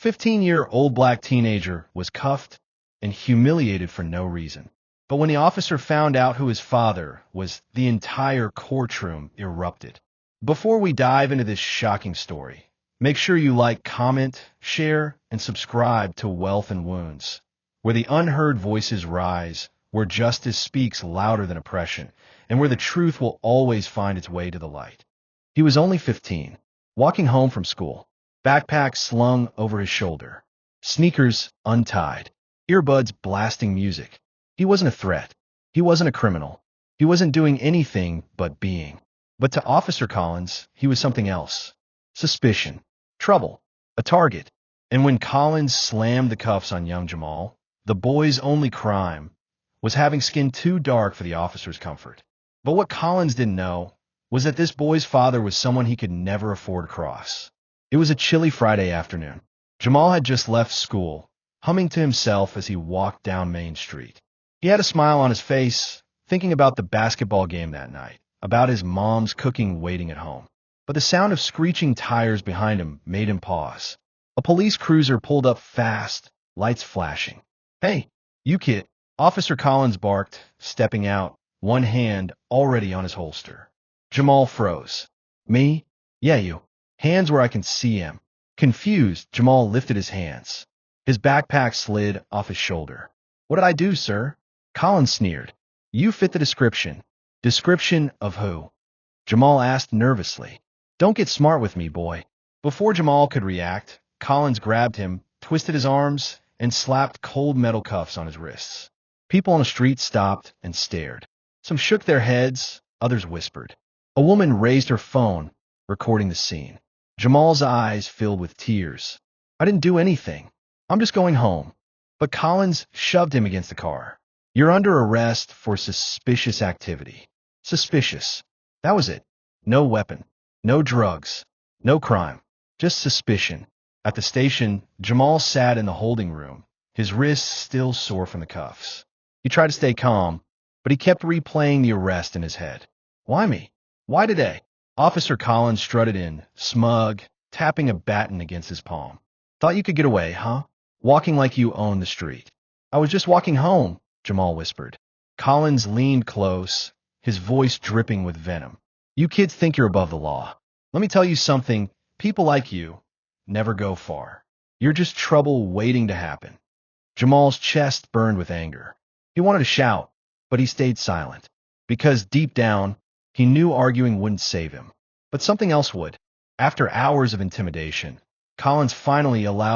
15-year-old black teenager was cuffed and humiliated for no reason. But when the officer found out who his father was, the entire courtroom erupted. Before we dive into this shocking story, make sure you like, comment, share, and subscribe to Wealth and Wounds, where the unheard voices rise, where justice speaks louder than oppression, and where the truth will always find its way to the light. He was only 15, walking home from school, backpack slung over his shoulder, sneakers untied, earbuds blasting music. He wasn't a threat. He wasn't a criminal. He wasn't doing anything but being. But to Officer Collins, he was something else. Suspicion, trouble, a target. And when Collins slammed the cuffs on young Jamal, the boy's only crime was having skin too dark for the officer's comfort. But what Collins didn't know was that this boy's father was someone he could never afford to cross. It was a chilly Friday afternoon. Jamal had just left school, humming to himself as he walked down Main Street. He had a smile on his face, thinking about the basketball game that night, about his mom's cooking waiting at home. But the sound of screeching tires behind him made him pause. A police cruiser pulled up fast, lights flashing. "Hey, you kid," Officer Collins barked, stepping out, one hand already on his holster. Jamal froze. "Me? Yeah, you." Hands where I can see him. Confused, Jamal lifted his hands. His backpack slid off his shoulder. "What did I do, sir?" Collins sneered. "You fit the description." "Description of who?" Jamal asked nervously. "Don't get smart with me, boy." Before Jamal could react, Collins grabbed him, twisted his arms, and slapped cold metal cuffs on his wrists. People on the street stopped and stared. Some shook their heads, others whispered. A woman raised her phone, recording the scene. Jamal's eyes filled with tears. "I didn't do anything. I'm just going home." But Collins shoved him against the car. "You're under arrest for suspicious activity." Suspicious. That was it. No weapon, no drugs, no crime, just suspicion. At the station, Jamal sat in the holding room, his wrists still sore from the cuffs. He tried to stay calm, but he kept replaying the arrest in his head. "Why me? Why today?" Officer Collins strutted in, smug, tapping a baton against his palm. "Thought you could get away, huh? Walking like you own the street." "I was just walking home," Jamal whispered. Collins leaned close, his voice dripping with venom. "You kids think you're above the law. Let me tell you something. People like you never go far. You're just trouble waiting to happen." Jamal's chest burned with anger. He wanted to shout, but he stayed silent. Because deep down, he knew arguing wouldn't save him. But something else would. After hours of intimidation, Collins finally allowed